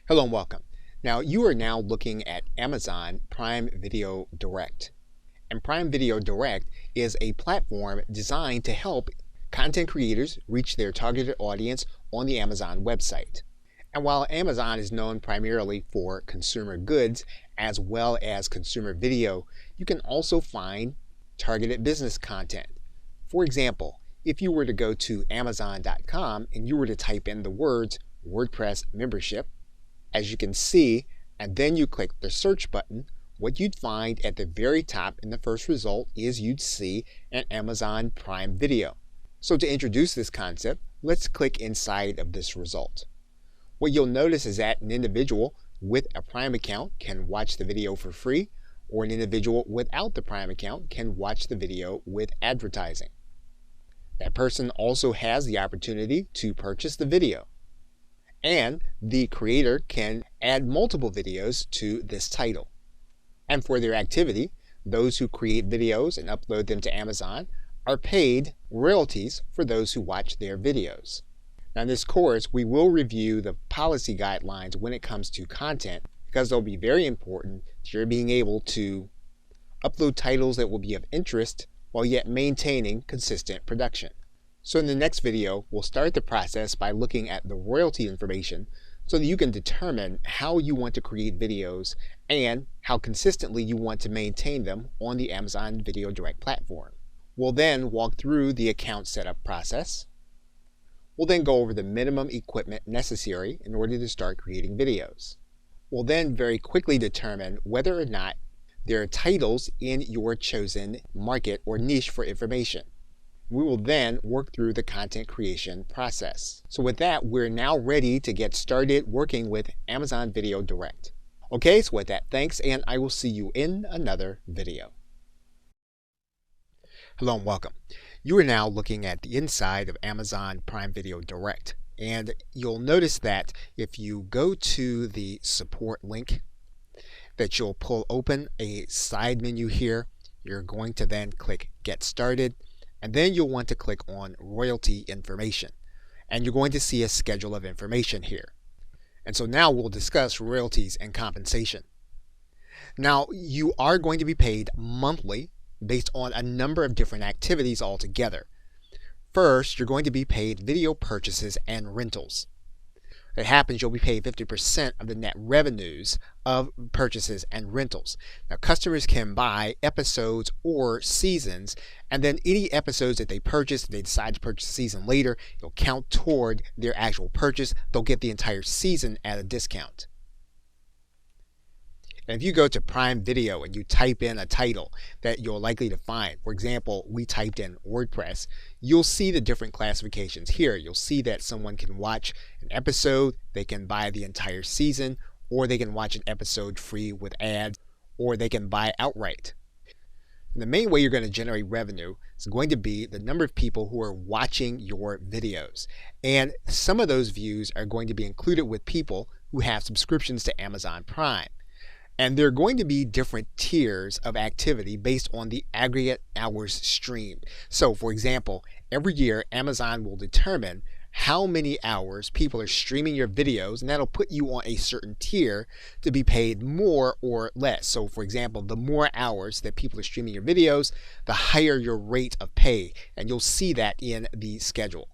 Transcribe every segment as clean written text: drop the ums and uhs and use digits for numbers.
Hello and welcome. Now you are now looking at Amazon Prime Video Direct. And Prime Video Direct is a platform designed to help content creators reach their targeted audience on the Amazon website. And while Amazon is known primarily for consumer goods as well as consumer video, you can also find targeted business content. For example, if you were to go to Amazon.com and you were to type in the words WordPress membership, as you can see, and then you click the search button, what you'd find at the very top in the first result is you'd see an Amazon Prime Video. So to introduce this concept, let's click inside of this result. What you'll notice is that an individual with a Prime account can watch the video for free, or an individual without the Prime account can watch the video with advertising. That person also has the opportunity to purchase the video. And the creator can add multiple videos to this title. And for their activity, those who create videos and upload them to Amazon are paid royalties for those who watch their videos. Now in this course, we will review the policy guidelines when it comes to content, because they'll be very important to your being able to upload titles that will be of interest while yet maintaining consistent production. So in the next video, we'll start the process by looking at the royalty information so that you can determine how you want to create videos and how consistently you want to maintain them on the Amazon Video Direct platform. We'll then walk through the account setup process. We'll then go over the minimum equipment necessary in order to start creating videos. We'll then very quickly determine whether or not there are titles in your chosen market or niche for information. We will then work through the content creation process. So with that, we're now ready to get started working with Amazon Video Direct. Okay, so with that, thanks, and I will see you in another video. Hello and welcome. You are now looking at the inside of Amazon Prime Video Direct. And you'll notice that if you go to the support link, that you'll pull open a side menu here. You're going to then click Get Started, and then you'll want to click on Royalty Information. And you're going to see a schedule of information here. And so now we'll discuss royalties and compensation. Now, you are going to be paid monthly based on a number of different activities altogether. First, you're going to be paid video purchases and rentals. It happens you'll be paid 50% of the net revenues of purchases and rentals. Now customers can buy episodes or seasons, and then any episodes that they purchase, if they decide to purchase a season later, it'll count toward their actual purchase. They'll get the entire season at a discount. And if you go to Prime Video and you type in a title that you're likely to find, for example, we typed in WordPress, you'll see the different classifications here. You'll see that someone can watch an episode, they can buy the entire season, or they can watch an episode free with ads, or they can buy outright. And the main way you're going to generate revenue is going to be the number of people who are watching your videos. And some of those views are going to be included with people who have subscriptions to Amazon Prime. And there are going to be different tiers of activity based on the aggregate hours streamed. So for example, every year Amazon will determine how many hours people are streaming your videos, and that'll put you on a certain tier to be paid more or less. So for example, the more hours that people are streaming your videos, the higher your rate of pay, and you'll see that in the schedule.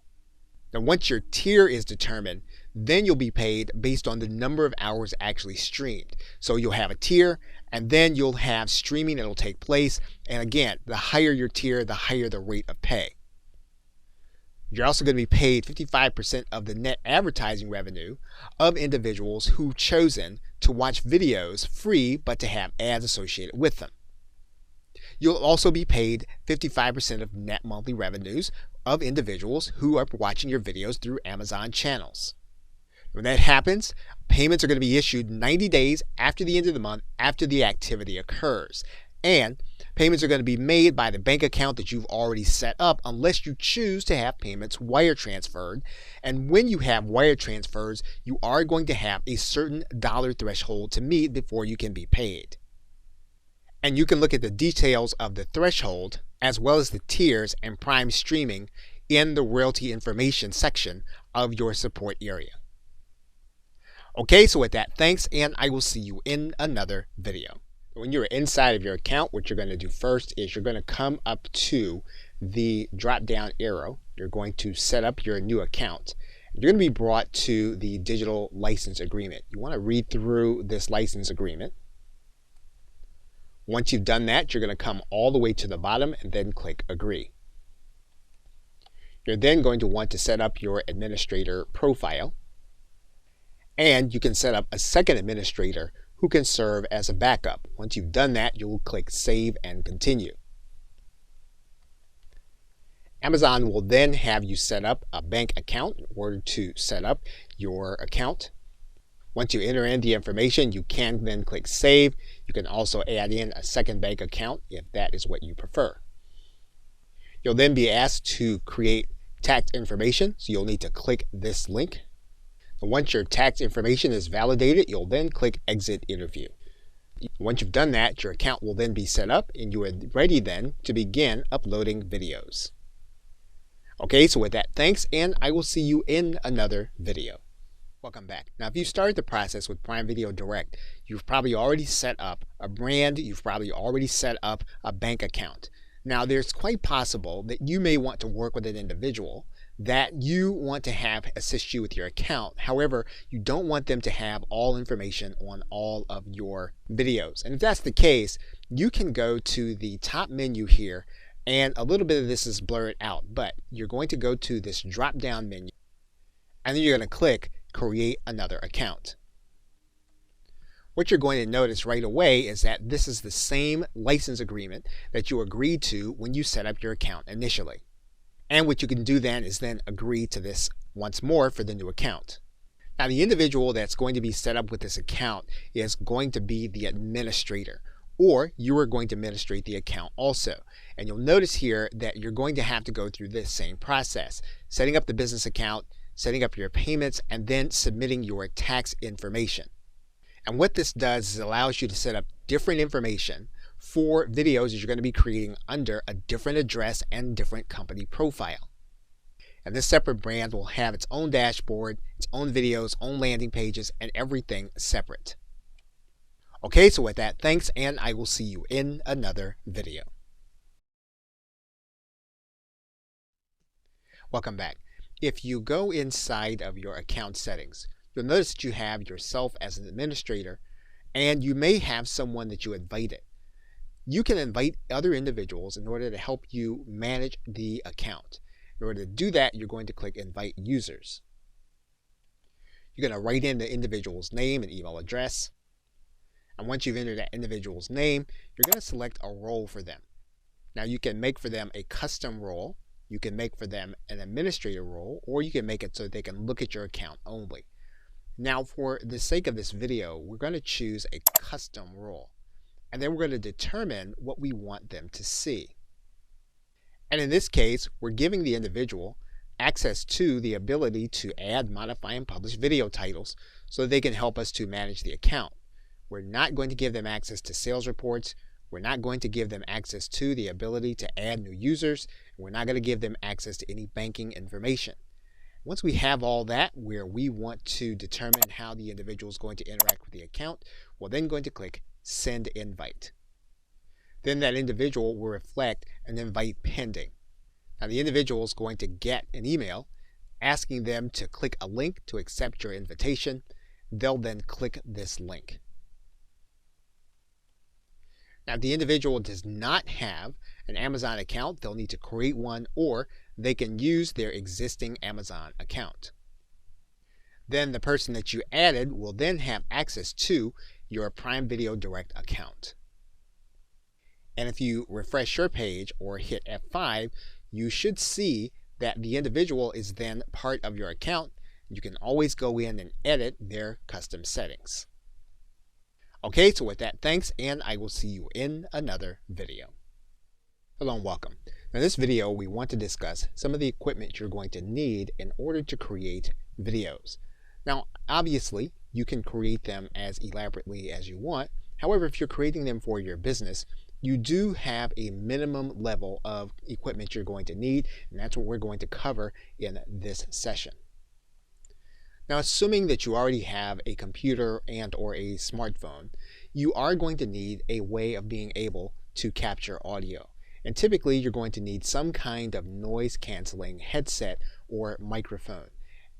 Now once your tier is determined, then you'll be paid based on the number of hours actually streamed. So you'll have a tier, and then you'll have streaming that will take place. And again, the higher your tier, the higher the rate of pay. You're also going to be paid 55% of the net advertising revenue of individuals who've chosen to watch videos free but to have ads associated with them. You'll also be paid 55% of net monthly revenues of individuals who are watching your videos through Amazon channels. When that happens, payments are going to be issued 90 days after the end of the month after the activity occurs. And payments are going to be made by the bank account that you've already set up unless you choose to have payments wire transferred. And when you have wire transfers, you are going to have a certain dollar threshold to meet before you can be paid. And you can look at the details of the threshold as well as the tiers and Prime streaming in the royalty information section of your support area. Okay, so with that, thanks, and I will see you in another video. When you're inside of your account, what you're going to do first is you're going to come up to the drop down arrow. You're going to set up your new account. You're going to be brought to the digital license agreement. You want to read through this license agreement. Once you've done that, you're going to come all the way to the bottom and then click agree. You're then going to want to set up your administrator profile. And you can set up a second administrator who can serve as a backup. Once you've done that, you'll click Save and Continue. Amazon will then have you set up a bank account in order to set up your account. Once you enter in the information, you can then click Save. You can also add in a second bank account if that is what you prefer. You'll then be asked to create tax information, so you'll need to click this link. And once your tax information is validated, you'll then click Exit Interview. Once you've done that, your account will then be set up and you are ready then to begin uploading videos. Okay, so with that, thanks, and I will see you in another video. Welcome back. Now, if you started the process with Prime Video Direct, you've probably already set up a brand, you've probably already set up a bank account. Now, there's quite possible that you may want to work with an individual that you want to have assist you with your account. However, you don't want them to have all information on all of your videos. And if that's the case, you can go to the top menu here, and a little bit of this is blurred out, but you're going to go to this drop down menu, and then you're going to click Create Another Account. What you're going to notice right away is that this is the same license agreement that you agreed to when you set up your account initially. And what you can do then is then agree to this once more for the new account. Now, the individual that's going to be set up with this account is going to be the administrator, or you are going to administrate the account also. And you'll notice here that you're going to have to go through this same process, setting up the business account, setting up your payments, and then submitting your tax information. And what this does is it allows you to set up different information for videos that you're going to be creating under a different address and different company profile. And this separate brand will have its own dashboard, its own videos, own landing pages, and everything separate. Okay, so with that, thanks, and I will see you in another video. Welcome back. If you go inside of your account settings, you'll notice that you have yourself as an administrator, and you may have someone that you invited. You can invite other individuals in order to help you manage the account. In order to do that, you're going to click Invite Users. You're going to write in the individual's name and email address. And once you've entered that individual's name, you're going to select a role for them. Now, you can make for them a custom role, you can make for them an administrator role, or you can make it so that they can look at your account only. Now, for the sake of this video, we're going to choose a custom role. And then we're going to determine what we want them to see. And in this case, we're giving the individual access to the ability to add, modify, and publish video titles so that they can help us to manage the account. We're not going to give them access to sales reports. We're not going to give them access to the ability to add new users. We're not going to give them access to any banking information. Once we have all that, where we want to determine how the individual is going to interact with the account, we're then going to click Send Invite. Then that individual will reflect an invite pending. Now, the individual is going to get an email asking them to click a link to accept your invitation. They'll then click this link. Now, if the individual does not have an Amazon account, they'll need to create one, or they can use their existing Amazon account. Then the person that you added will then have access to your Prime Video Direct account. And if you refresh your page or hit F5, you should see that the individual is then part of your account. You can always go in and edit their custom settings. Okay, so with that, thanks, and I will see you in another video. Hello and welcome. Now, in this video, we want to discuss some of the equipment you're going to need in order to create videos. Now, obviously, you can create them as elaborately as you want. However, if you're creating them for your business, you do have a minimum level of equipment you're going to need, and that's what we're going to cover in this session. Now, assuming that you already have a computer and or a smartphone, you are going to need a way of being able to capture audio. And typically, you're going to need some kind of noise canceling headset or microphone.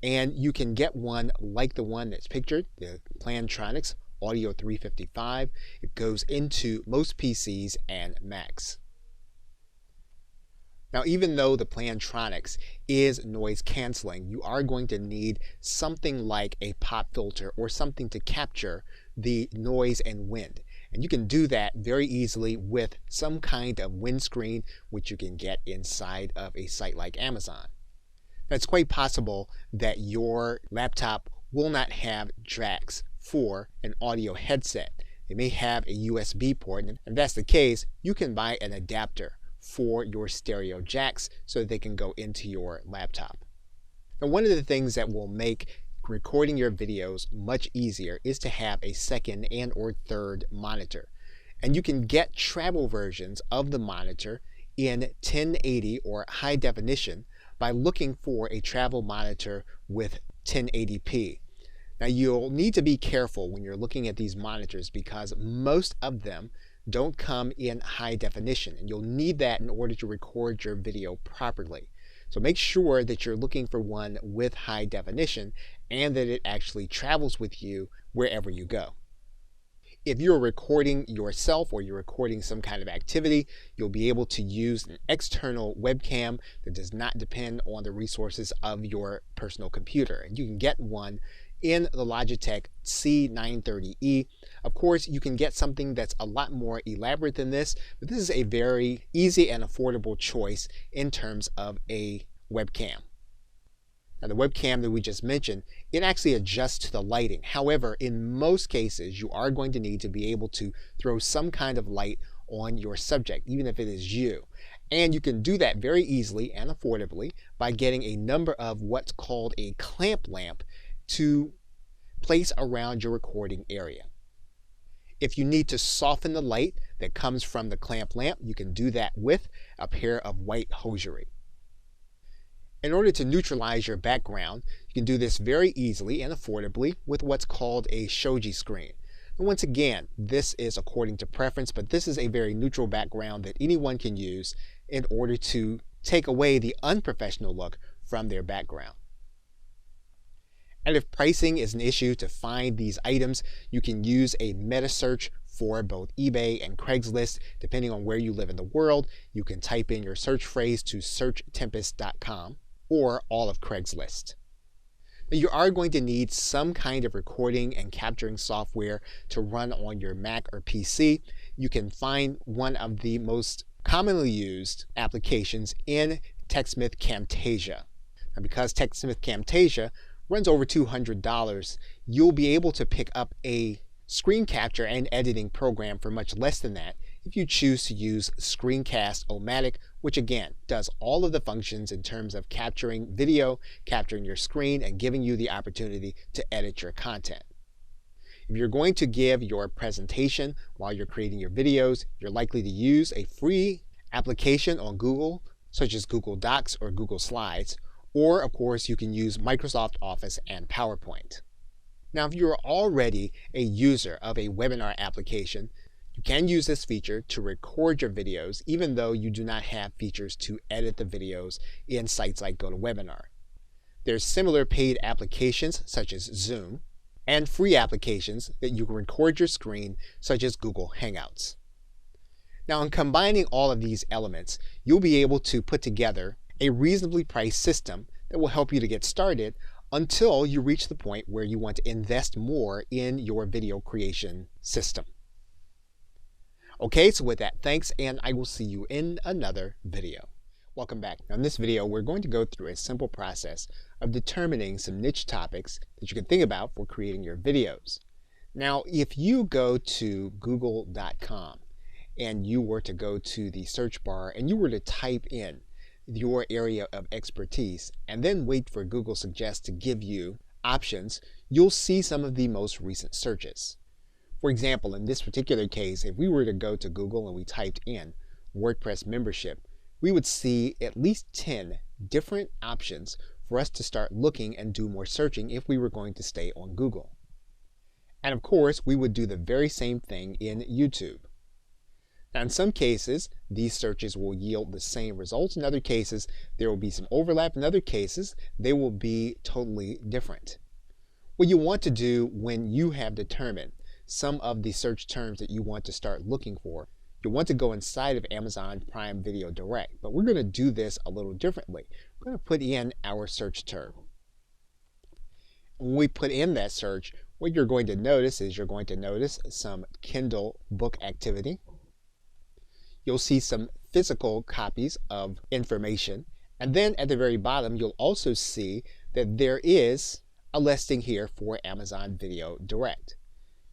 And you can get one like the one that's pictured, the Plantronics Audio 355. It goes into most PCs and Macs. Now, even though the Plantronics is noise canceling, you are going to need something like a pop filter or something to capture the noise and wind. And you can do that very easily with some kind of windscreen, which you can get inside of a site like Amazon. Now, it's quite possible that your laptop will not have jacks for an audio headset. They may have a USB port, and if that's the case, you can buy an adapter for your stereo jacks so that they can go into your laptop. Now, one of the things that will make recording your videos much easier is to have a second and or third monitor. And you can get travel versions of the monitor in 1080 or high definition by looking for a travel monitor with 1080p. Now, you'll need to be careful when you're looking at these monitors because most of them don't come in high definition, and you'll need that in order to record your video properly. So make sure that you're looking for one with high definition and that it actually travels with you wherever you go. If you're recording yourself or you're recording some kind of activity, you'll be able to use an external webcam that does not depend on the resources of your personal computer. And you can get one in the Logitech C930E. Of course, you can get something that's a lot more elaborate than this, but this is a very easy and affordable choice in terms of a webcam. Now, the webcam that we just mentioned, it actually adjusts to the lighting. However, in most cases, you are going to need to be able to throw some kind of light on your subject, even if it is you. And you can do that very easily and affordably by getting a number of what's called a clamp lamp to place around your recording area. If you need to soften the light that comes from the clamp lamp, you can do that with a pair of white hosiery. In order to neutralize your background, you can do this very easily and affordably with what's called a shoji screen. And once again, this is according to preference, but this is a very neutral background that anyone can use in order to take away the unprofessional look from their background. And if pricing is an issue to find these items, you can use a meta search for both eBay and Craigslist. Depending on where you live in the world, you can type in your search phrase to searchtempest.com or all of Craigslist. Now, you are going to need some kind of recording and capturing software to run on your Mac or PC. You can find one of the most commonly used applications in TechSmith Camtasia. Now, because TechSmith Camtasia runs over $200, you'll be able to pick up a screen capture and editing program for much less than that if you choose to use Screencast-O-Matic, which again does all of the functions in terms of capturing video, capturing your screen, and giving you the opportunity to edit your content. If you're going to give your presentation while you're creating your videos, you're likely to use a free application on Google, such as Google Docs or Google Slides, or of course you can use Microsoft Office and PowerPoint. Now, if you're already a user of a webinar application, you can use this feature to record your videos even though you do not have features to edit the videos in sites like GoToWebinar. There's similar paid applications such as Zoom and free applications that you can record your screen such as Google Hangouts. Now, in combining all of these elements, you'll be able to put together a reasonably priced system that will help you to get started until you reach the point where you want to invest more in your video creation system. Okay, so with that, thanks, and I will see you in another video. Welcome back. Now, in this video, we're going to go through a simple process of determining some niche topics that you can think about for creating your videos. Now, if you go to google.com and you were to go to the search bar and you were to type in your area of expertise and then wait for Google Suggest to give you options, you'll see some of the most recent searches. For example, in this particular case, if we were to go to Google and we typed in WordPress membership, we would see at least 10 different options for us to start looking and do more searching if we were going to stay on Google. And of course, we would do the very same thing in YouTube. Now, in some cases, these searches will yield the same results. In other cases, there will be some overlap. In other cases, they will be totally different. What you want to do when you have determined some of the search terms that you want to start looking for, you want to go inside of Amazon Prime Video Direct. But we're going to do this a little differently. We're going to put in our search term. When we put in that search, what you're going to notice is you're going to notice some Kindle book activity. You'll see some physical copies of information. And then at the very bottom, you'll also see that there is a listing here for Amazon Video Direct.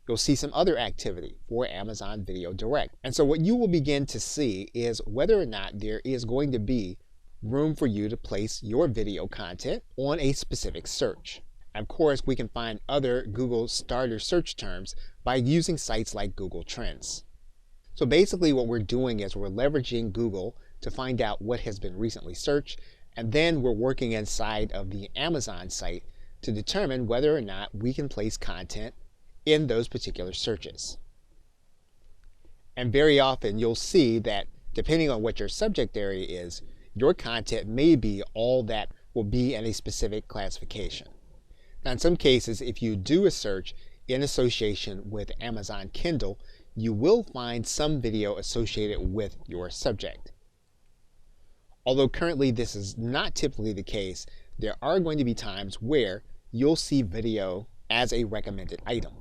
You'll see some other activity for Amazon Video Direct. And so what you will begin to see is whether or not there is going to be room for you to place your video content on a specific search. Of course, we can find other Google starter search terms by using sites like Google Trends. So basically what we're doing is we're leveraging Google to find out what has been recently searched, and then we're working inside of the Amazon site to determine whether or not we can place content in those particular searches. And very often you'll see that depending on what your subject area is, your content may be all that will be in a specific classification. Now, in some cases, if you do a search in association with Amazon Kindle, you will find some video associated with your subject. Although currently this is not typically the case, there are going to be times where you'll see video as a recommended item.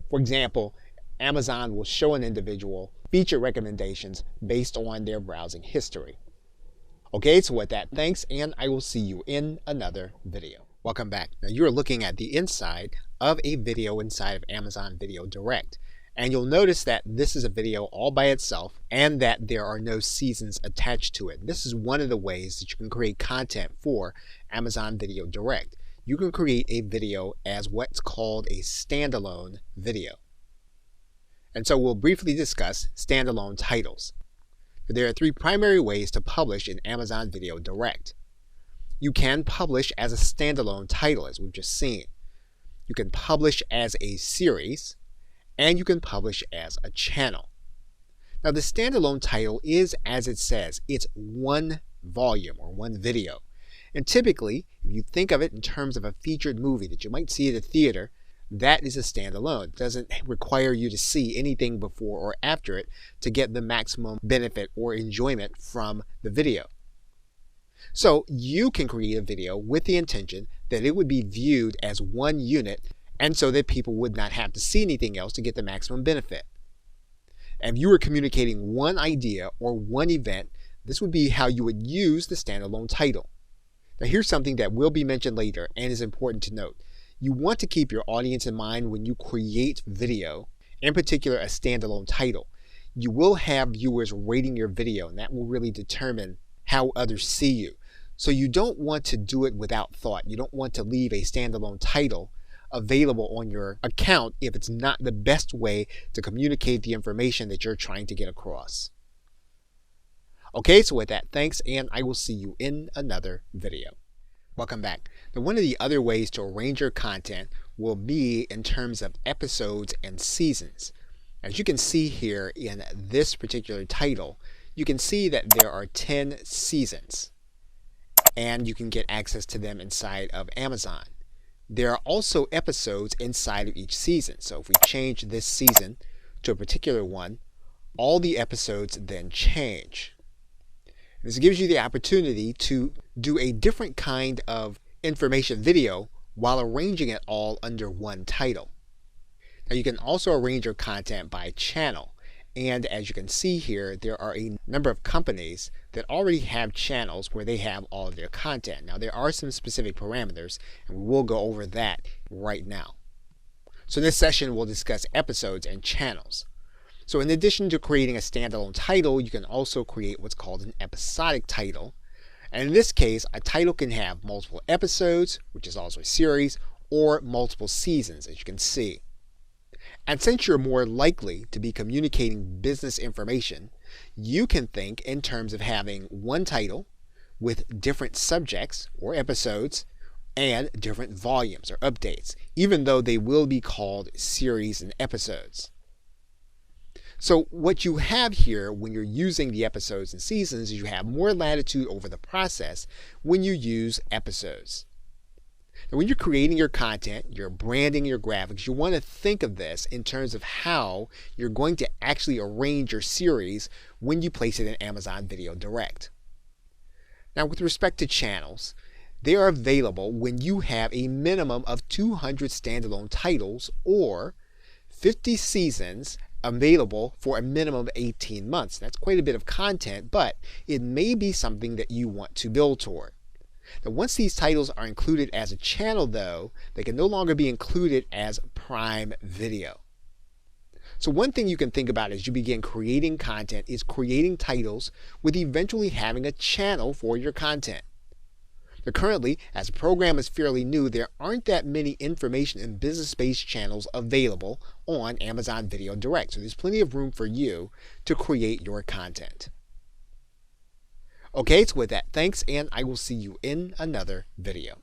For example, Amazon will show an individual feature recommendations based on their browsing history. Okay, so with that, thanks, and I will see you in another video. Welcome back. Now you're looking at the inside of a video inside of Amazon Video Direct. And you'll notice that this is a video all by itself and that there are no seasons attached to it. This is one of the ways that you can create content for Amazon Video Direct. You can create a video as what's called a standalone video. And so we'll briefly discuss standalone titles. There are three primary ways to publish in Amazon Video Direct. You can publish as a standalone title, as we've just seen. You can publish as a series, and you can publish as a channel. Now the standalone title is, as it says, it's one volume or one video. And typically, if you think of it in terms of a featured movie that you might see at a theater, that is a standalone. It doesn't require you to see anything before or after it to get the maximum benefit or enjoyment from the video. So you can create a video with the intention that it would be viewed as one unit, and so that people would not have to see anything else to get the maximum benefit. And if you were communicating one idea or one event, this would be how you would use the standalone title. Now here's something that will be mentioned later and is important to note. You want to keep your audience in mind when you create video, in particular a standalone title. You will have viewers rating your video, and that will really determine how others see you. So you don't want to do it without thought. You don't want to leave a standalone title available on your account if it's not the best way to communicate the information that you're trying to get across. Okay, so with that, thanks, and I will see you in another video. Welcome back. Now, one of the other ways to arrange your content will be in terms of episodes and seasons. As you can see here in this particular title, you can see that there are 10 seasons, and you can get access to them inside of Amazon. There are also episodes inside of each season. So if we change this season to a particular one, all the episodes then change. This gives you the opportunity to do a different kind of information video while arranging it all under one title. Now you can also arrange your content by channel. And as you can see here, there are a number of companies that already have channels where they have all of their content. Now there are some specific parameters, and we will go over that right now. So in this session, we'll discuss episodes and channels. So in addition to creating a standalone title, you can also create what's called an episodic title. And in this case, a title can have multiple episodes, which is also a series, or multiple seasons, as you can see. And since you're more likely to be communicating business information, you can think in terms of having one title with different subjects or episodes and different volumes or updates, even though they will be called series and episodes. So what you have here when you're using the episodes and seasons is you have more latitude over the process when you use episodes. Now, when you're creating your content, you're branding your graphics, you want to think of this in terms of how you're going to actually arrange your series when you place it in Amazon Video Direct. Now, with respect to channels, they are available when you have a minimum of 200 standalone titles or 50 seasons available for a minimum of 18 months. That's quite a bit of content, but it may be something that you want to build toward. Now, once these titles are included as a channel, though, they can no longer be included as Prime Video. So one thing you can think about as you begin creating content is creating titles with eventually having a channel for your content. Now, currently, as the program is fairly new, there aren't that many information and business-based channels available on Amazon Video Direct. So there's plenty of room for you to create your content. Okay, so with that, thanks, and I will see you in another video.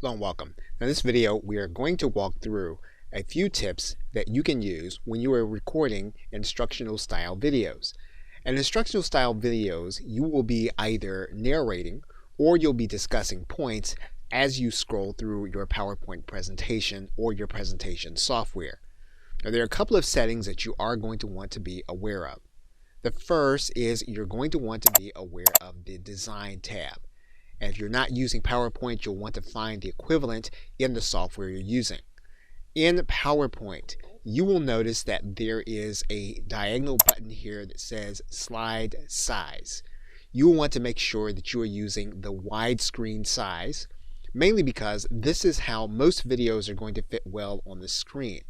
Hello and welcome. Now, in this video, we are going to walk through a few tips that you can use when you are recording instructional style videos. And instructional style videos, you will be either narrating or you'll be discussing points as you scroll through your PowerPoint presentation or your presentation software. Now, there are a couple of settings that you are going to want to be aware of. The first is you're going to want to be aware of the Design tab. And if you're not using PowerPoint, you'll want to find the equivalent in the software you're using. In PowerPoint, you will notice that there is a diagonal button here that says Slide Size. You will want to make sure that you are using the widescreen size, mainly because this is how most videos are going to fit well on the screen.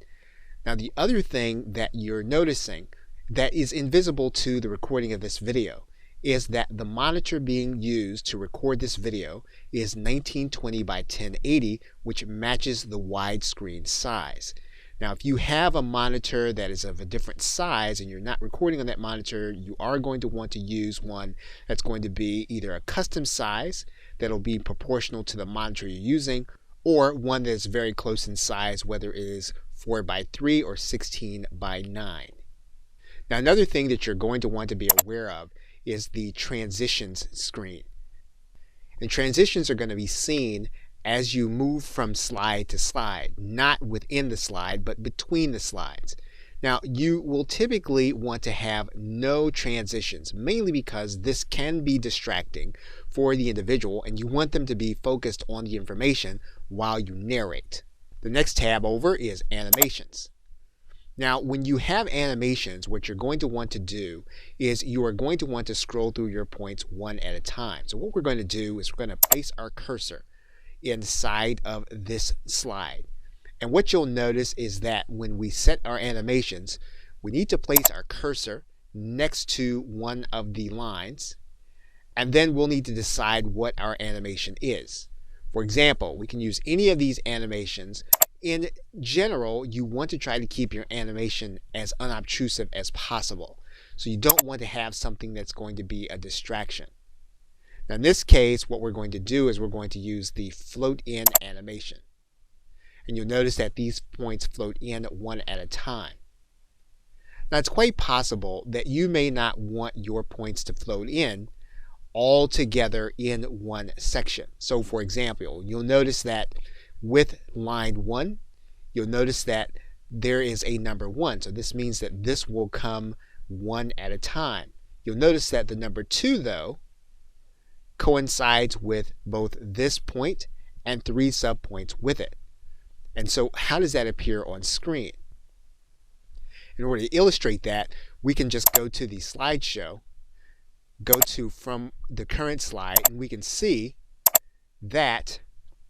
Now, the other thing that you're noticing that is invisible to the recording of this video is that the monitor being used to record this video is 1920 by 1080, which matches the widescreen size. Now, if you have a monitor that is of a different size and you're not recording on that monitor, you are going to want to use one that's going to be either a custom size that'll be proportional to the monitor you're using, or one that's very close in size, whether it is 4 by 3 or 16 by 9. Now, another thing that you're going to want to be aware of is the transitions screen. And transitions are going to be seen as you move from slide to slide, not within the slide, but between the slides. Now, you will typically want to have no transitions, mainly because this can be distracting for the individual and you want them to be focused on the information while you narrate. The next tab over is Animations. Now, when you have animations, what you're going to want to do is you are going to want to scroll through your points one at a time. So what we're going to do is we're going to place our cursor inside of this slide. And what you'll notice is that when we set our animations, we need to place our cursor next to one of the lines, and then we'll need to decide what our animation is. For example, we can use any of these animations. In general, you want to try to keep your animation as unobtrusive as possible. So you don't want to have something that's going to be a distraction. Now, in this case, what we're going to do is we're going to use the float in animation. And you'll notice that these points float in one at a time. Now, it's quite possible that you may not want your points to float in all together in one section. So, for example, you'll notice that with line 1, you'll notice that there is a number 1. So this means that this will come one at a time. You'll notice that the number 2, though, coincides with both this point and 3 subpoints with it. And so how does that appear on screen? In order to illustrate that, we can just go to the slideshow, go to from the current slide, and we can see that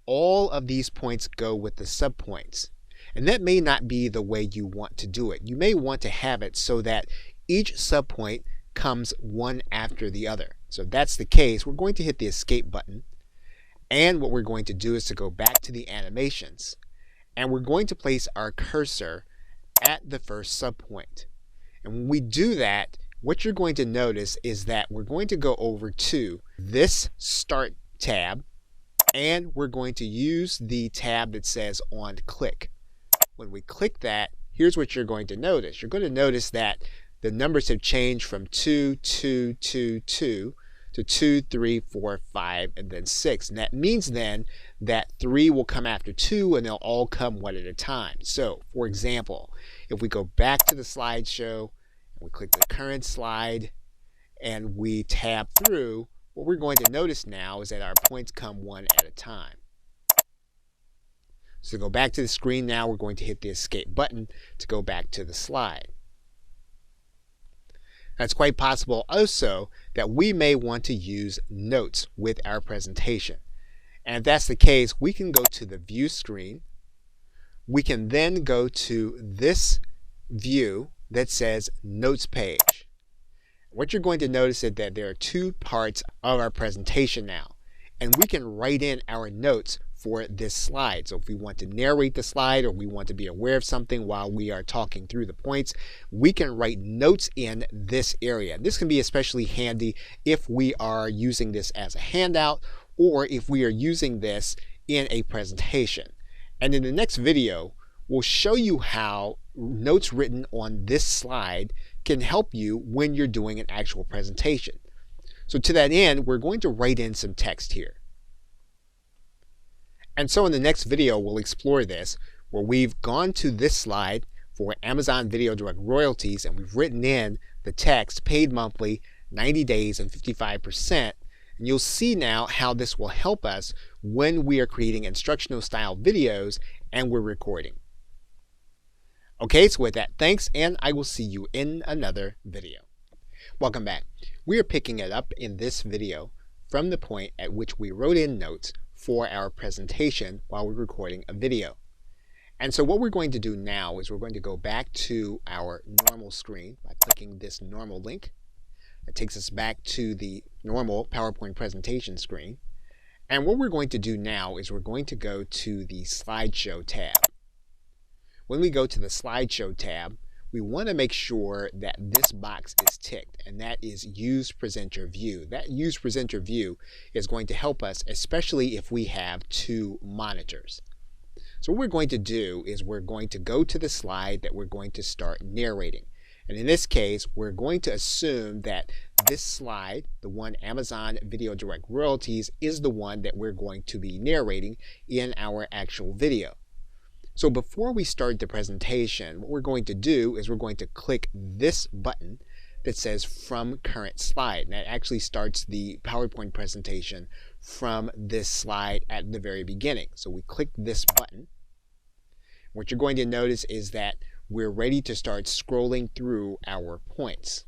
all of these points go with the subpoints. And that may not be the way you want to do it. You may want to have it so that each subpoint comes one after the other. So if that's the case, we're going to hit the escape button. And what we're going to do is to go back to the animations. And we're going to place our cursor at the first subpoint. And when we do that, what you're going to notice is that we're going to go over to this Start tab, and we're going to use the tab that says On Click. When we click that, here's what you're going to notice. You're going to notice that the numbers have changed from 2, 2, 2, 2 to 2, 3, 4, 5, and then 6. And that means then that 3 will come after 2, and they'll all come one at a time. So, for example, if we go back to the slideshow, and we click the current slide, and we tab through, what we're going to notice now is that our points come one at a time. So to go back to the screen now, we're going to hit the escape button to go back to the slide. Now, it's quite possible also that we may want to use notes with our presentation. And if that's the case, we can go to the view screen. We can then go to this view that says Notes page. What you're going to notice is that there are two parts of our presentation now. And we can write in our notes for this slide. So if we want to narrate the slide, or we want to be aware of something while we are talking through the points, we can write notes in this area. This can be especially handy if we are using this as a handout, or if we are using this in a presentation. And in the next video, we'll show you how notes written on this slide can help you when you're doing an actual presentation. So to that end, we're going to write in some text here. And so in the next video, we'll explore this, where we've gone to this slide for Amazon Video Direct royalties, and we've written in the text, paid monthly, 90 days, and 55%. And you'll see now how this will help us when we are creating instructional style videos and we're recording. Okay, so with that, thanks, and I will see you in another video. Welcome back. We are picking it up in this video from the point at which we wrote in notes for our presentation while we're recording a video. And so what we're going to do now is we're going to go back to our normal screen by clicking this normal link. It takes us back to the normal PowerPoint presentation screen. And what we're going to do now is we're going to go to the Slideshow tab. When we go to the Slideshow tab, we want to make sure that this box is ticked, and that is Use Presenter View. That Use Presenter View is going to help us, especially if we have two monitors. So what we're going to do is we're going to go to the slide that we're going to start narrating. And in this case, we're going to assume that this slide, the one Amazon Video Direct Royalties, is the one that we're going to be narrating in our actual video. So before we start the presentation, what we're going to do is we're going to click this button that says From Current Slide. And that actually starts the PowerPoint presentation from this slide at the very beginning. So we click this button. What you're going to notice is that we're ready to start scrolling through our points.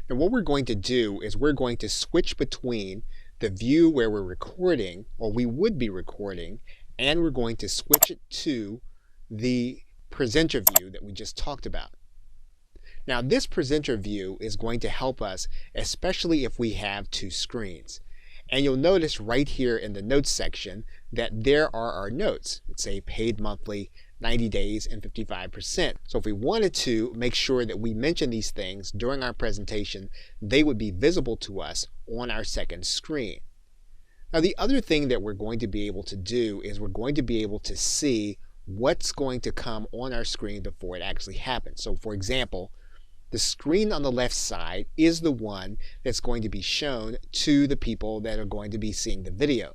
Now what we're going to do is we're going to switch between the view where we're recording, or we would be recording, and we're going to switch it to the presenter view that we just talked about. Now this presenter view is going to help us, especially if we have two screens. And you'll notice right here in the notes section that there are our notes. It's a paid monthly, 90 days, and 55%. So if we wanted to make sure that we mention these things during our presentation, they would be visible to us on our second screen. Now the other thing that we're going to be able to do is we're going to be able to see what's going to come on our screen before it actually happens. So for example, the screen on the left side is the one that's going to be shown to the people that are going to be seeing the video.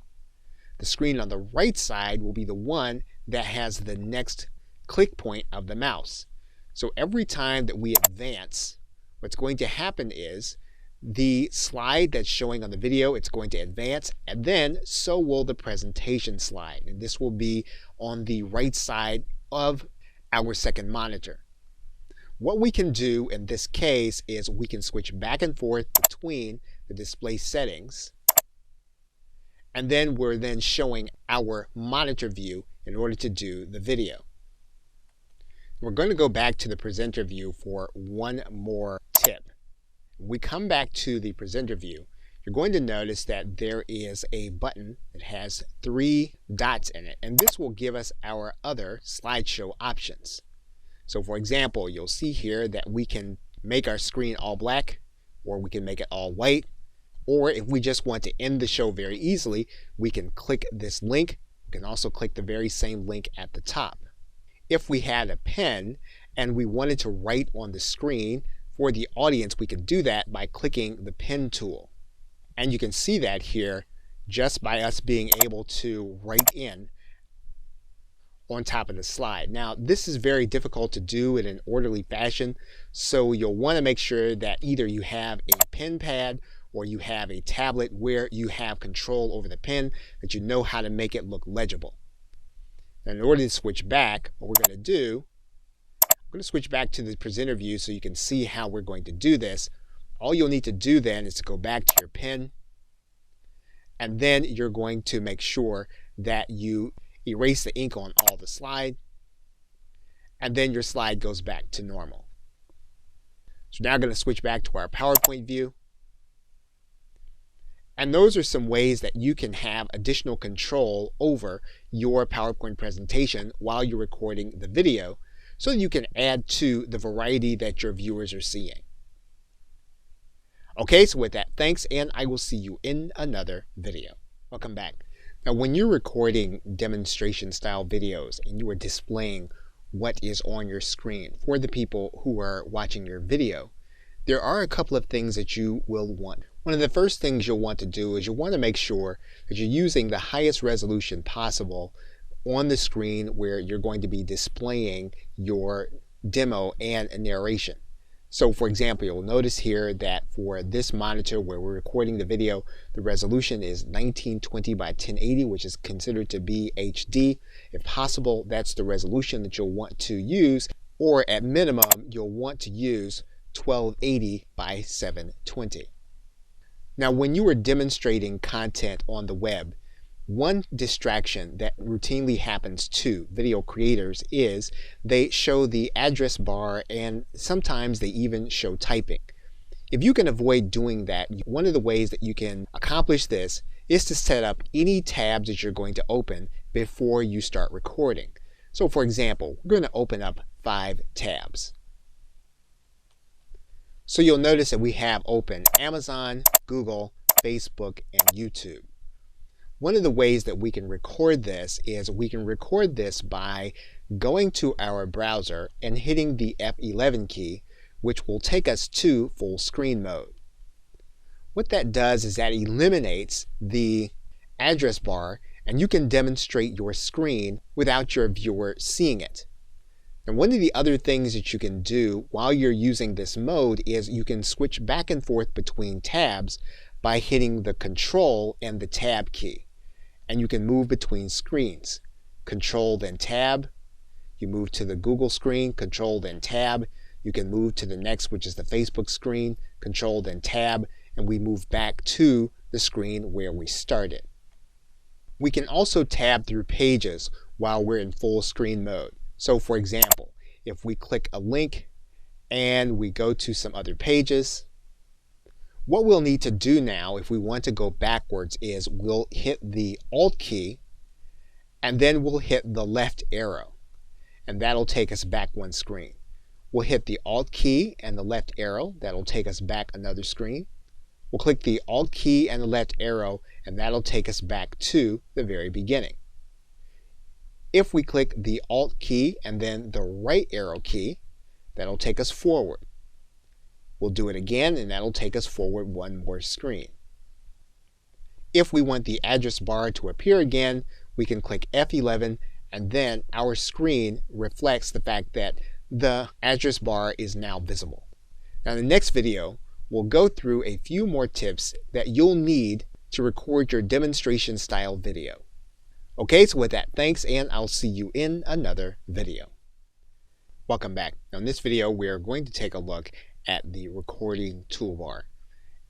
The screen on the right side will be the one that has the next click point of the mouse. So every time that we advance, what's going to happen is the slide that's showing on the video, it's going to advance, and then so will the presentation slide. And this will be on the right side of our second monitor. What we can do in this case is we can switch back and forth between the display settings, and then we're then showing our monitor view in order to do the video. We're going to go back to the presenter view for one more tip. When we come back to the presenter view, you're going to notice that there is a button that has 3 dots in it, and this will give us our other slideshow options. So for example, you'll see here that we can make our screen all black, or we can make it all white. Or if we just want to end the show very easily, we can click this link. We can also click the very same link at the top. If we had a pen and we wanted to write on the screen for the audience, we could do that by clicking the pen tool. And you can see that here just by us being able to write in on top of the slide. Now, this is very difficult to do in an orderly fashion, so you'll want to make sure that either you have a pen pad or you have a tablet where you have control over the pen, that you know how to make it look legible. Now, in order to switch back, what we're going to do, I'm going to switch back to the presenter view so you can see how we're going to do this. All you'll need to do then is to go back to your pen, and then you're going to make sure that you erase the ink on all the slide, and then your slide goes back to normal. So now I'm going to switch back to our PowerPoint view. And those are some ways that you can have additional control over your PowerPoint presentation while you're recording the video, so that you can add to the variety that your viewers are seeing. Okay, so with that, thanks, and I will see you in another video. Welcome back. Now, when you're recording demonstration style videos and you are displaying what is on your screen for the people who are watching your video, there are a couple of things that you will want. One of the first things you'll want to do is you'll want to make sure that you're using the highest resolution possible on the screen where you're going to be displaying your demo and narration. So for example, you'll notice here that for this monitor where we're recording the video, the resolution is 1920 by 1080, which is considered to be HD. If possible, that's the resolution that you'll want to use, or at minimum, you'll want to use 1280 by 720. Now, when you are demonstrating content on the web, one distraction that routinely happens to video creators is they show the address bar, and sometimes they even show typing. If you can avoid doing that, one of the ways that you can accomplish this is to set up any tabs that you're going to open before you start recording. So for example, we're going to open up 5 tabs. So you'll notice that we have open Amazon, Google, Facebook, and YouTube. One of the ways that we can record this is we can record this by going to our browser and hitting the F11 key, which will take us to full screen mode. What that does is that eliminates the address bar, and you can demonstrate your screen without your viewer seeing it. And one of the other things that you can do while you're using this mode is you can switch back and forth between tabs by hitting the Control and the Tab key. And you can move between screens. Control, then Tab. You move to the Google screen, Control, then Tab. You can move to the next, which is the Facebook screen, Control, then Tab, and we move back to the screen where we started. We can also tab through pages while we're in full screen mode. So for example, if we click a link and we go to some other pages, what we'll need to do now if we want to go backwards is we'll hit the Alt key and then we'll hit the left arrow, and that'll take us back one screen. We'll hit the Alt key and the left arrow, that'll take us back another screen. We'll click the Alt key and the left arrow, and that'll take us back to the very beginning. If we click the Alt key and then the right arrow key, that'll take us forward. We'll do it again, and that'll take us forward one more screen. If we want the address bar to appear again, we can click F11, and then our screen reflects the fact that the address bar is now visible. Now in the next video, we'll go through a few more tips that you'll need to record your demonstration style video. Okay, so with that, thanks, and I'll see you in another video. Welcome back. Now in this video, we're going to take a look at the recording toolbar.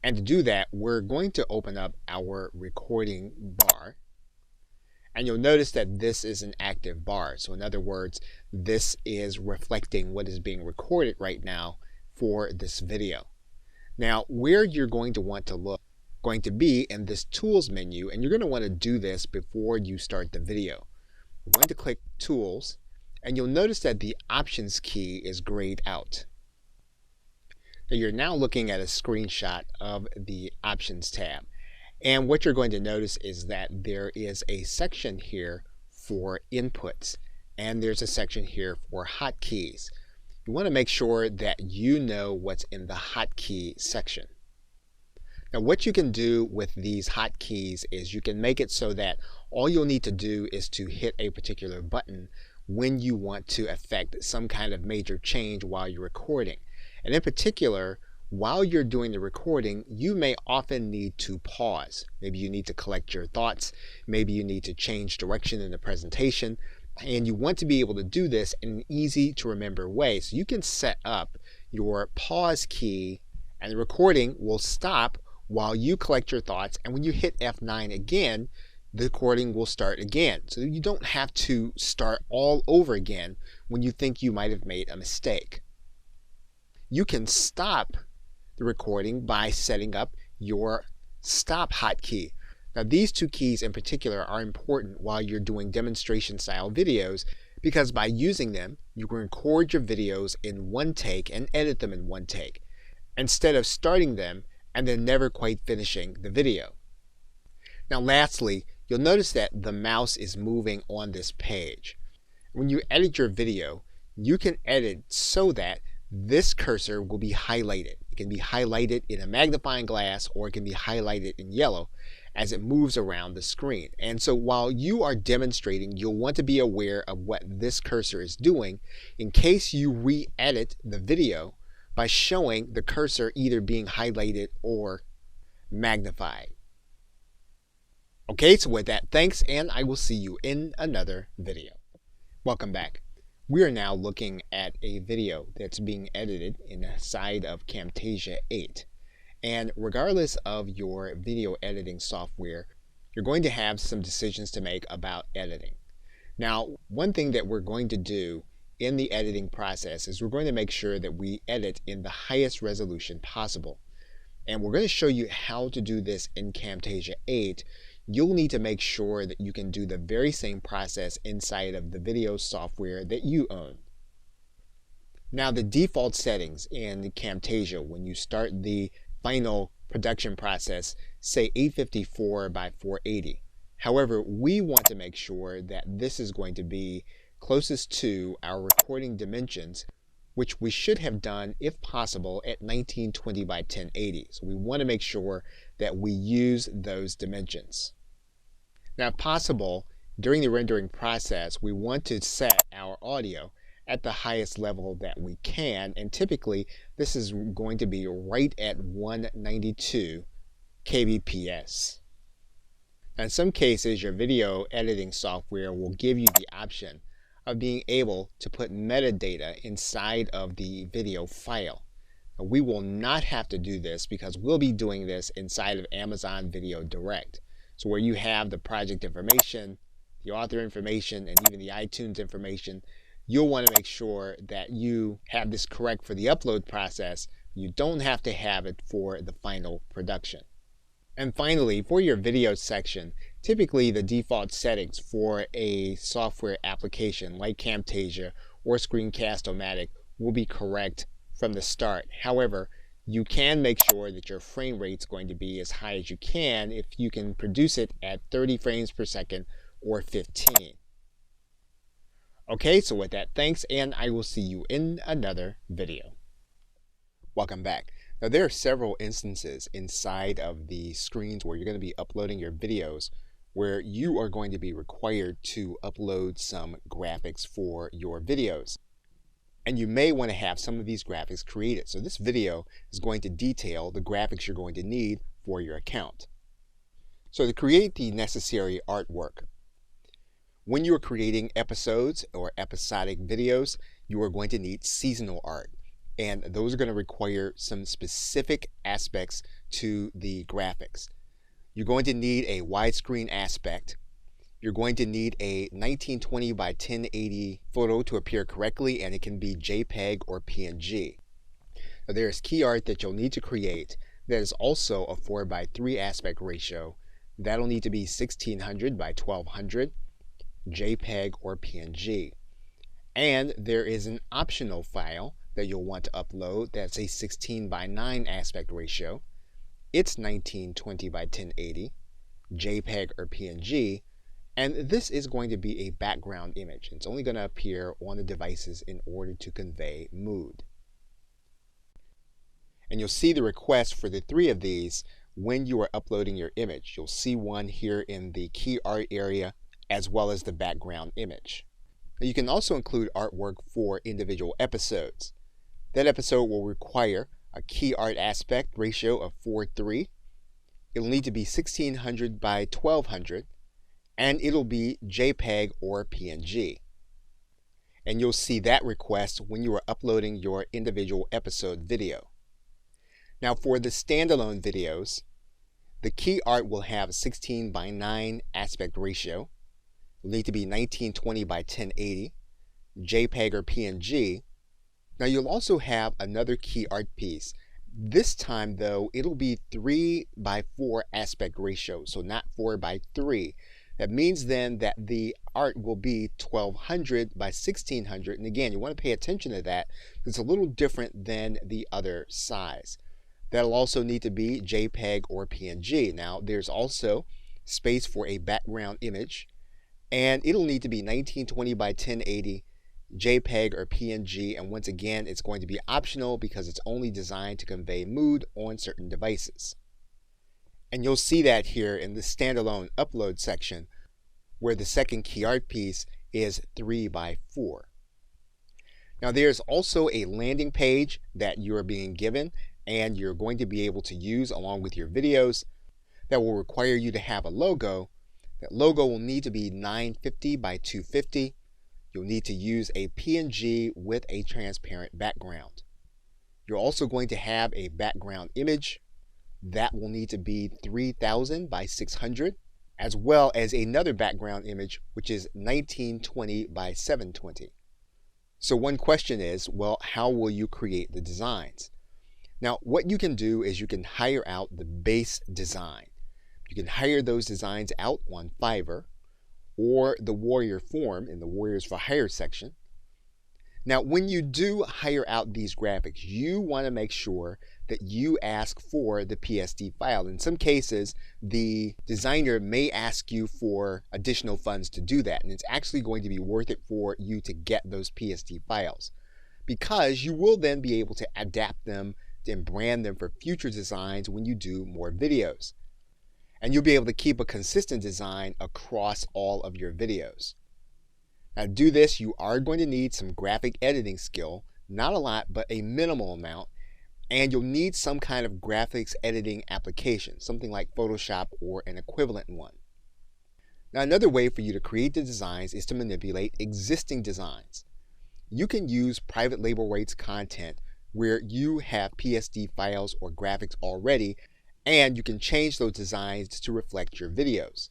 And to do that, we're going to open up our recording bar. And you'll notice that this is an active bar. So in other words, this is reflecting what is being recorded right now for this video. Now, where you're going to want to look, going to be in this Tools menu, and you're going to want to do this before you start the video. We're going to click Tools, and you'll notice that the Options key is grayed out. You're now looking at a screenshot of the Options tab. And what you're going to notice is that there is a section here for inputs, and there's a section here for hotkeys. You want to make sure that you know what's in the hotkey section. Now, what you can do with these hotkeys is you can make it so that all you'll need to do is to hit a particular button when you want to affect some kind of major change while you're recording. And in particular, while you're doing the recording, you may often need to pause. Maybe you need to collect your thoughts. Maybe you need to change direction in the presentation. And you want to be able to do this in an easy to remember way. So you can set up your pause key and the recording will stop while you collect your thoughts. And when you hit F9 again, the recording will start again. So you don't have to start all over again when you think you might have made a mistake. You can stop the recording by setting up your stop hotkey. Now, these two keys in particular are important while you're doing demonstration style videos because by using them, you can record your videos in one take and edit them in one take instead of starting them and then never quite finishing the video. Now, lastly, you'll notice that the mouse is moving on this page. When you edit your video, you can edit so that this cursor will be highlighted. It can be highlighted in a magnifying glass or it can be highlighted in yellow as it moves around the screen. And so while you are demonstrating, you'll want to be aware of what this cursor is doing in case you re-edit the video by showing the cursor either being highlighted or magnified. Okay, so with that, thanks, and I will see you in another video. Welcome back. We are now looking at a video that's being edited inside of Camtasia 8. And regardless of your video editing software, you're going to have some decisions to make about editing. Now, one thing that we're going to do in the editing process is we're going to make sure that we edit in the highest resolution possible. And we're going to show you how to do this in Camtasia 8. You'll need to make sure that you can do the very same process inside of the video software that you own. Now, the default settings in Camtasia when you start the final production process say 854 by 480. However, we want to make sure that this is going to be closest to our recording dimensions, which we should have done, if possible, at 1920 by 1080. So we want to make sure that we use those dimensions. Now, if possible, during the rendering process, we want to set our audio at the highest level that we can, and typically this is going to be right at 192 kbps. Now, in some cases, your video editing software will give you the option of being able to put metadata inside of the video file. Now, we will not have to do this because we'll be doing this inside of Amazon Video Direct. So where you have the project information, the author information, and even the iTunes information, you'll want to make sure that you have this correct for the upload process. You don't have to have it for the final production. And finally, for your video section, typically the default settings for a software application like Camtasia or Screencast-O-Matic will be correct from the start. However, you can make sure that your frame rate is going to be as high as you can if you can produce it at 30 frames per second or 15. Okay, so with that, thanks, and I will see you in another video. Welcome back. Now, there are several instances inside of the screens where you're going to be uploading your videos where you are going to be required to upload some graphics for your videos. And you may want to have some of these graphics created. So this video is going to detail the graphics you're going to need for your account. So to create the necessary artwork, when you are creating episodes or episodic videos, you are going to need seasonal art. And those are going to require some specific aspects to the graphics. You're going to need a widescreen aspect. You're going to need a 1920 by 1080 photo to appear correctly, and it can be JPEG or PNG. Now, there is key art that you'll need to create that is also a 4 by 3 aspect ratio. That'll need to be 1600 by 1200, JPEG or PNG. And there is an optional file that you'll want to upload. That's a 16:9 aspect ratio. It's 1920 by 1080, JPEG or PNG, and this is going to be a background image. It's only going to appear on the devices in order to convey mood. And you'll see the request for the 3 of these when you are uploading your image. You'll see one here in the key art area as well as the background image. Now, you can also include artwork for individual episodes. That episode will require a key art aspect ratio of 4:3. It'll need to be 1600 by 1200, and it'll be JPEG or PNG. And you'll see that request when you are uploading your individual episode video. Now for the standalone videos, the key art will have a 16:9 aspect ratio. It'll need to be 1920 by 1080, JPEG or PNG. Now you'll also have another key art piece. This time though, it'll be 3:4 aspect ratio, so not 4:3. That means then that the art will be 1200 by 1600. And again, you want to pay attention to that. It's a little different than the other size. That'll also need to be JPEG or PNG. Now, there's also space for a background image, and it'll need to be 1920 by 1080, JPEG or PNG, and once again, it's going to be optional because it's only designed to convey mood on certain devices. And you'll see that here in the standalone upload section, where the second key art piece is 3:4. Now, there's also a landing page that you're being given and you're going to be able to use along with your videos that will require you to have a logo. That logo will need to be 950 by 250. You'll need to use a PNG with a transparent background. You're also going to have a background image that will need to be 3000 by 600, as well as another background image which is 1920 by 720. So one question is, well, how will you create the designs? Now, what you can do is you can hire out the base design. You can hire those designs out on Fiverr or the Warrior Forum in the Warriors for Hire section. Now, when you do hire out these graphics, you want to make sure that you ask for the PSD file. In some cases, the designer may ask you for additional funds to do that, and it's actually going to be worth it for you to get those PSD files because you will then be able to adapt them and brand them for future designs when you do more videos. And you'll be able to keep a consistent design across all of your videos. Now, to do this, you are going to need some graphic editing skill, not a lot, but a minimal amount, and you'll need some kind of graphics editing application, something like Photoshop or an equivalent one. Now, another way for you to create the designs is to manipulate existing designs. You can use private label rights content where you have PSD files or graphics already, and you can change those designs to reflect your videos.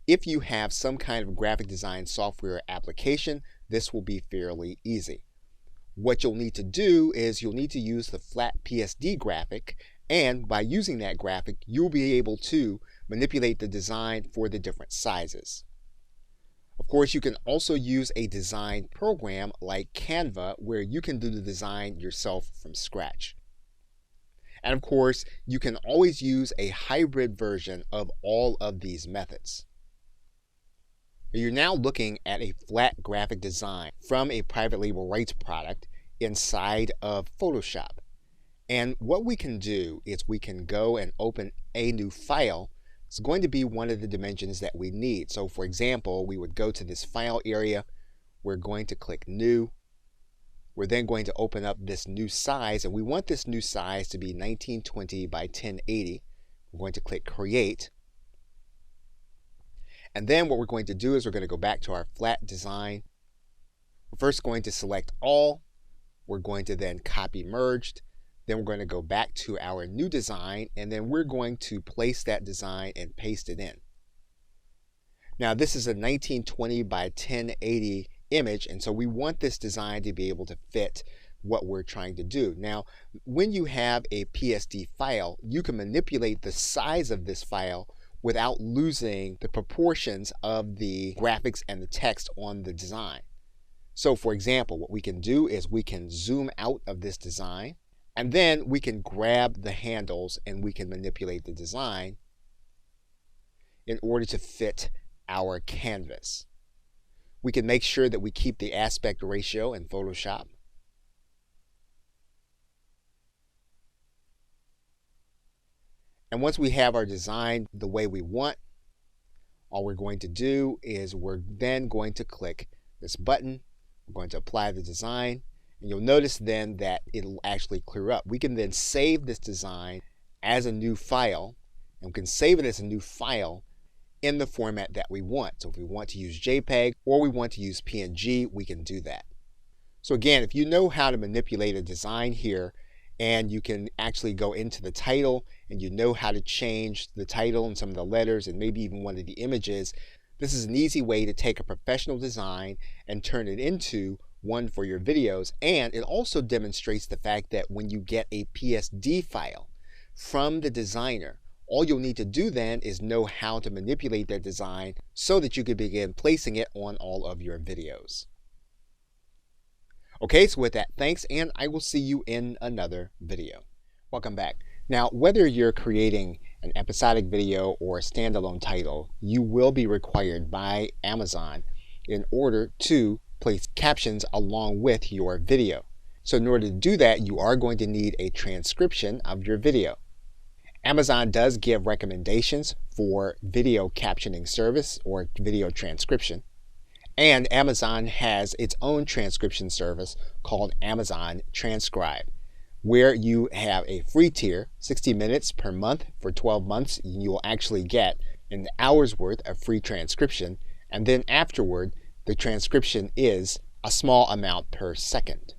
If you have some kind of graphic design software application, this will be fairly easy. What you'll need to do is you'll need to use the flat PSD graphic, and by using that graphic, you'll be able to manipulate the design for the different sizes. Of course, you can also use a design program like Canva where you can do the design yourself from scratch. And of course, you can always use a hybrid version of all of these methods. You're now looking at a flat graphic design from a private label rights product inside of Photoshop. And what we can do is we can go and open a new file. It's going to be one of the dimensions that we need. So for example, we would go to this file area. We're going to click New. We're then going to open up this new size, and we want this new size to be 1920 by 1080. We're going to click Create. And then what we're going to do is we're going to go back to our flat design. We're first going to select all. We're going to then copy merged. Then we're going to go back to our new design, and then we're going to place that design and paste it in. Now this is a 1920 by 1080 image, and so we want this design to be able to fit what we're trying to do. Now, when you have a PSD file, you can manipulate the size of this file without losing the proportions of the graphics and the text on the design. So for example, what we can do is we can zoom out of this design, and then we can grab the handles and we can manipulate the design in order to fit our canvas. We can make sure that we keep the aspect ratio in Photoshop. And once we have our design the way we want, all we're going to do is we're then going to click this button. We're going to apply the design, and you'll notice then that it'll actually clear up. We can then save this design as a new file, and we can save it as a new file in the format that we want. So if we want to use JPEG or we want to use PNG, we can do that. So again, if you know how to manipulate a design here, and you can actually go into the title and you know how to change the title and some of the letters and maybe even one of the images, this is an easy way to take a professional design and turn it into one for your videos. And it also demonstrates the fact that when you get a PSD file from the designer, all you'll need to do then is know how to manipulate that design so that you can begin placing it on all of your videos. Okay, so with that, thanks, and I will see you in another video. Welcome back. Now, whether you're creating an episodic video or a standalone title, you will be required by Amazon in order to place captions along with your video. So in order to do that, you are going to need a transcription of your video. Amazon does give recommendations for video captioning service or video transcription. And Amazon has its own transcription service called Amazon Transcribe, where you have a free tier, 60 minutes per month for 12 months. You will actually get an hour's worth of free transcription. And then afterward, the transcription is a small amount per second.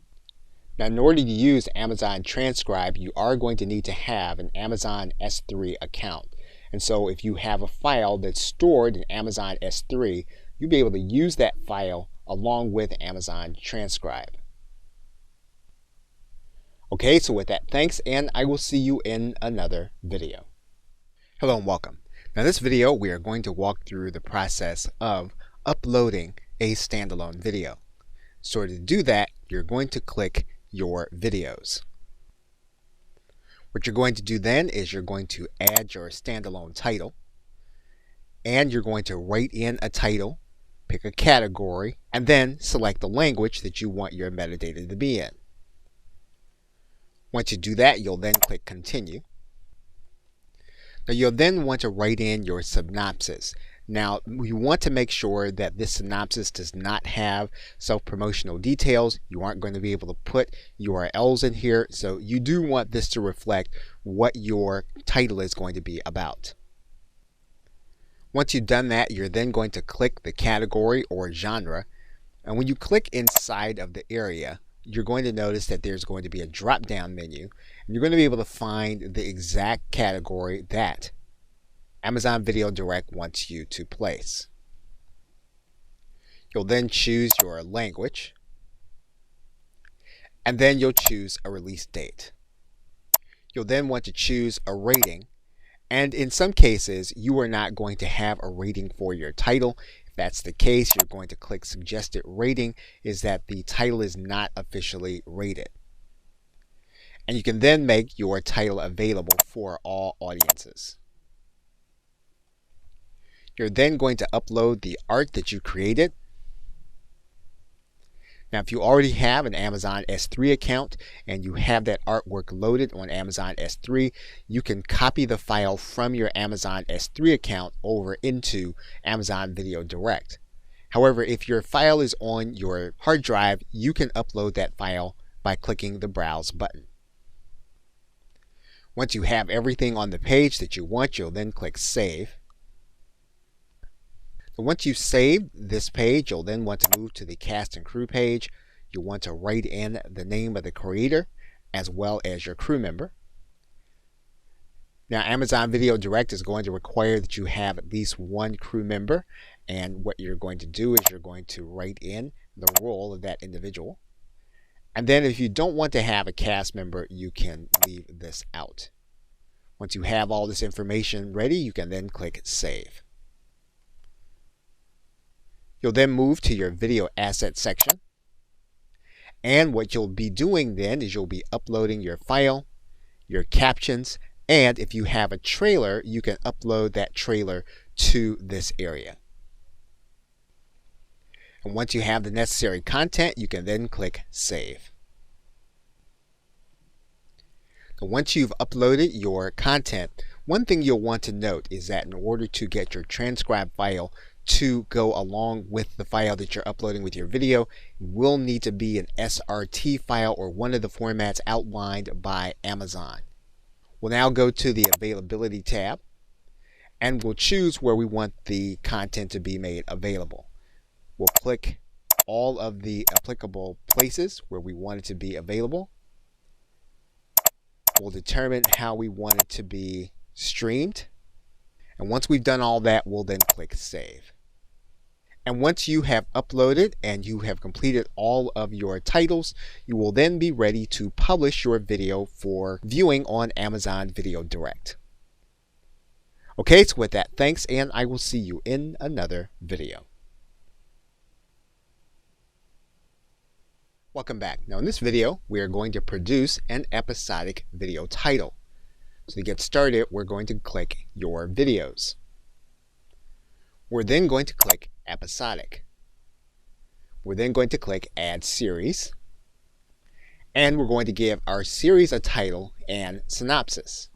Now, in order to use Amazon Transcribe, you are going to need to have an Amazon S3 account. And so if you have a file that's stored in Amazon S3, you'll be able to use that file along with Amazon Transcribe. Okay, so with that, thanks, and I will see you in another video. Hello and welcome. Now, in this video, we are going to walk through the process of uploading a standalone video. So to do that, you're going to click your videos. What you're going to do then is you're going to add your standalone title, and you're going to write in a title, pick a category, and then select the language that you want your metadata to be in. Once you do that, you'll then click continue. Now you'll then want to write in your synopsis. Now you want to make sure that this synopsis does not have self-promotional details. You aren't going to be able to put URLs in here, so you do want this to reflect what your title is going to be about. Once you've done that, you're then going to click the category or genre, and when you click inside of the area, you're going to notice that there's going to be a drop-down menu, and you're going to be able to find the exact category that Amazon Video Direct wants you to place. You'll then choose your language, and then you'll choose a release date. You'll then want to choose a rating, and in some cases you are not going to have a rating for your title. If that's the case, you're going to click suggested rating, is that the title is not officially rated. And you can then make your title available for all audiences. You're then going to upload the art that you created. Now, if you already have an Amazon S3 account and you have that artwork loaded on Amazon S3, you can copy the file from your Amazon S3 account over into Amazon Video Direct. However, if your file is on your hard drive, you can upload that file by clicking the Browse button. Once you have everything on the page that you want, you'll then click Save. Once you've saved this page, you'll then want to move to the cast and crew page. You'll want to write in the name of the creator as well as your crew member. Now, Amazon Video Direct is going to require that you have at least one crew member, and what you're going to do is you're going to write in the role of that individual. And then if you don't want to have a cast member, you can leave this out. Once you have all this information ready, you can then click Save. You'll then move to your video asset section. And what you'll be doing then is you'll be uploading your file, your captions, and if you have a trailer, you can upload that trailer to this area. And once you have the necessary content, you can then click Save. And once you've uploaded your content, one thing you'll want to note is that in order to get your transcribed file to go along with the file that you're uploading with your video, it will need to be an SRT file or one of the formats outlined by Amazon. We'll now go to the Availability tab and we'll choose where we want the content to be made available. We'll click all of the applicable places where we want it to be available. We'll determine how we want it to be streamed. And once we've done all that, we'll then click Save. And once you have uploaded and you have completed all of your titles, you will then be ready to publish your video for viewing on Amazon Video Direct. Okay, so with that, thanks, and I will see you in another video. Welcome back. Now in this video, we are going to produce an episodic video title. So to get started, we're going to click Your Videos. We're then going to click Episodic. We're then going to click Add Series. And we're going to give our series a title and synopsis.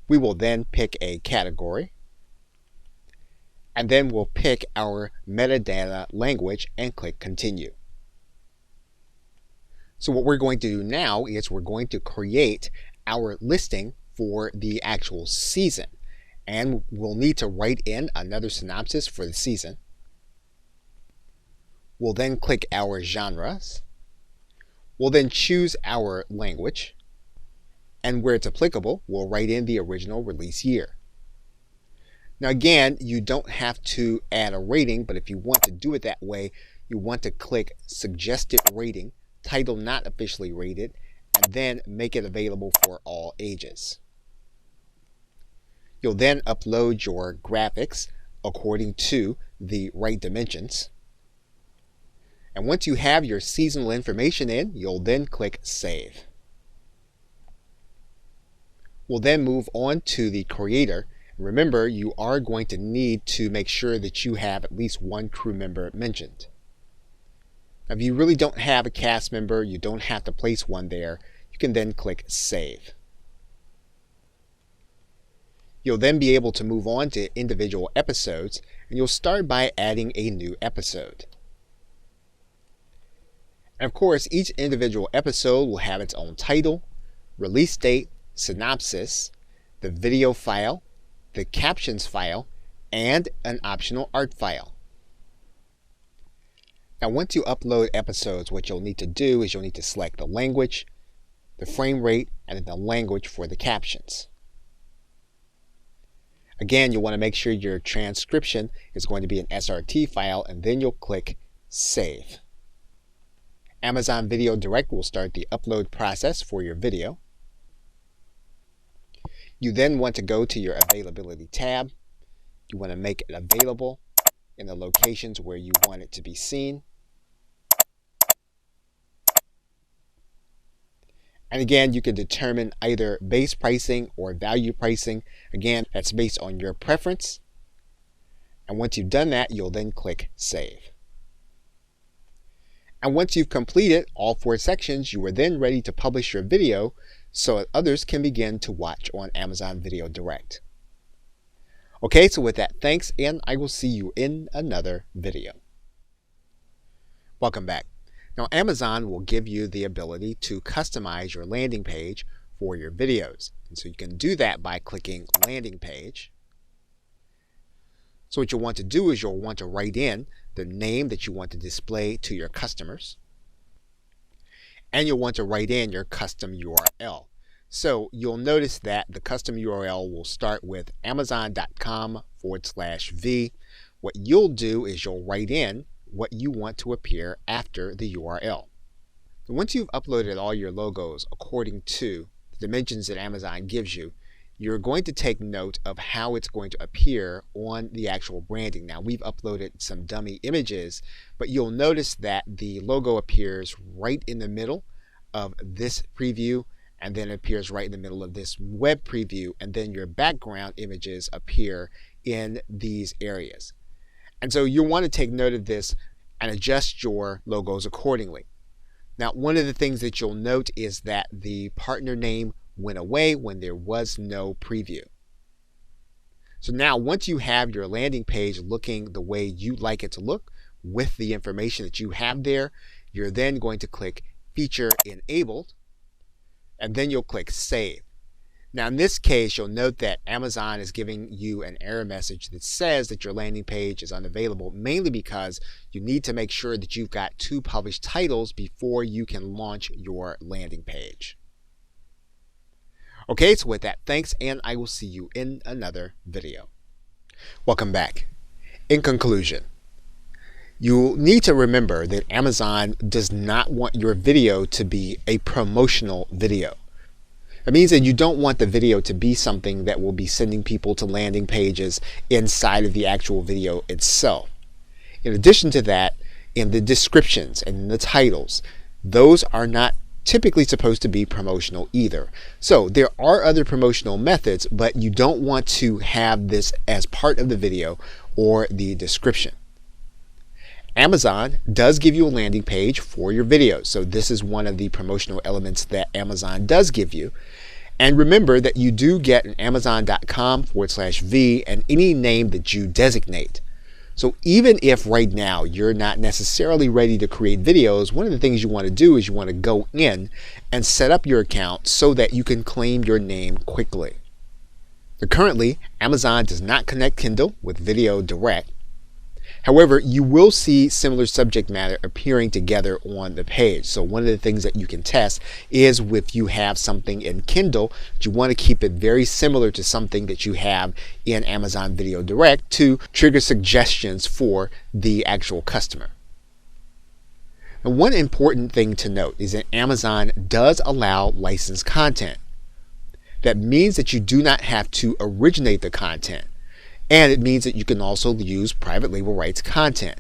We will then pick a category. And then we'll pick our metadata language and click Continue. So what we're going to do now is we're going to create our listing for the actual season. And we'll need to write in another synopsis for the season. We'll then click our genres. We'll then choose our language. And where it's applicable, we'll write in the original release year. Now again, you don't have to add a rating, but if you want to do it that way, you want to click Suggested Rating, Title Not Officially Rated, and then make it available for all ages. You'll then upload your graphics according to the right dimensions. And once you have your seasonal information in, you'll then click Save. We'll then move on to the creator. Remember, you are going to need to make sure that you have at least one crew member mentioned. Now, if you really don't have a cast member, you don't have to place one there. You can then click Save. You'll then be able to move on to individual episodes, and you'll start by adding a new episode. And of course, each individual episode will have its own title, release date, synopsis, the video file, the captions file, and an optional art file. Now once you upload episodes, what you'll need to do is you'll need to select the language, the frame rate, and then the language for the captions. Again, you'll want to make sure your transcription is going to be an SRT file, and then you'll click Save. Amazon Video Direct will start the upload process for your video. You then want to go to your Availability tab. You want to make it available in the locations where you want it to be seen. And again, you can determine either base pricing or value pricing. Again, that's based on your preference. And once you've done that, you'll then click Save. And once you've completed all 4 sections, you are then ready to publish your video so that others can begin to watch on Amazon Video Direct. Okay, so with that, thanks, and I will see you in another video. Welcome back. Now, Amazon will give you the ability to customize your landing page for your videos. And so you can do that by clicking Landing Page. So what you'll want to do is you'll want to write in the name that you want to display to your customers. And you'll want to write in your custom URL. So you'll notice that the custom URL will start with amazon.com/v. What you'll do is you'll write in what you want to appear after the URL. And once you've uploaded all your logos according to the dimensions that Amazon gives you, you're going to take note of how it's going to appear on the actual branding. Now, we've uploaded some dummy images, but you'll notice that the logo appears right in the middle of this preview, and then it appears right in the middle of this web preview, and then your background images appear in these areas. And so you'll want to take note of this and adjust your logos accordingly. Now, one of the things that you'll note is that the partner name went away when there was no preview. So now, once you have your landing page looking the way you'd like it to look with the information that you have there, you're then going to click Feature Enabled, and then you'll click Save. Now, in this case, you'll note that Amazon is giving you an error message that says that your landing page is unavailable, mainly because you need to make sure that you've got 2 published titles before you can launch your landing page. Okay, so with that, thanks, and I will see you in another video. Welcome back. In conclusion, you'll need to remember that Amazon does not want your video to be a promotional video. It means that you don't want the video to be something that will be sending people to landing pages inside of the actual video itself. In addition to that, in the descriptions and in the titles, those are not typically supposed to be promotional either. So there are other promotional methods, but you don't want to have this as part of the video or the description. Amazon does give you a landing page for your videos. So this is one of the promotional elements that Amazon does give you. And remember that you do get an amazon.com/V and any name that you designate. So even if right now you're not necessarily ready to create videos, one of the things you want to do is you want to go in and set up your account so that you can claim your name quickly. So currently, Amazon does not connect Kindle with Video Direct. However, you will see similar subject matter appearing together on the page. So one of the things that you can test is if you have something in Kindle, you want to keep it very similar to something that you have in Amazon Video Direct to trigger suggestions for the actual customer. And one important thing to note is that Amazon does allow licensed content. That means that you do not have to originate the content. And it means that you can also use private label rights content.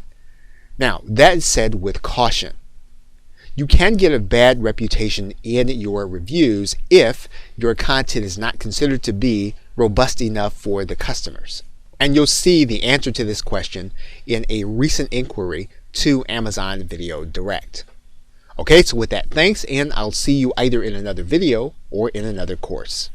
Now, that is said with caution. You can get a bad reputation in your reviews if your content is not considered to be robust enough for the customers. And you'll see the answer to this question in a recent inquiry to Amazon Video Direct. Okay, so with that, thanks, and I'll see you either in another video or in another course.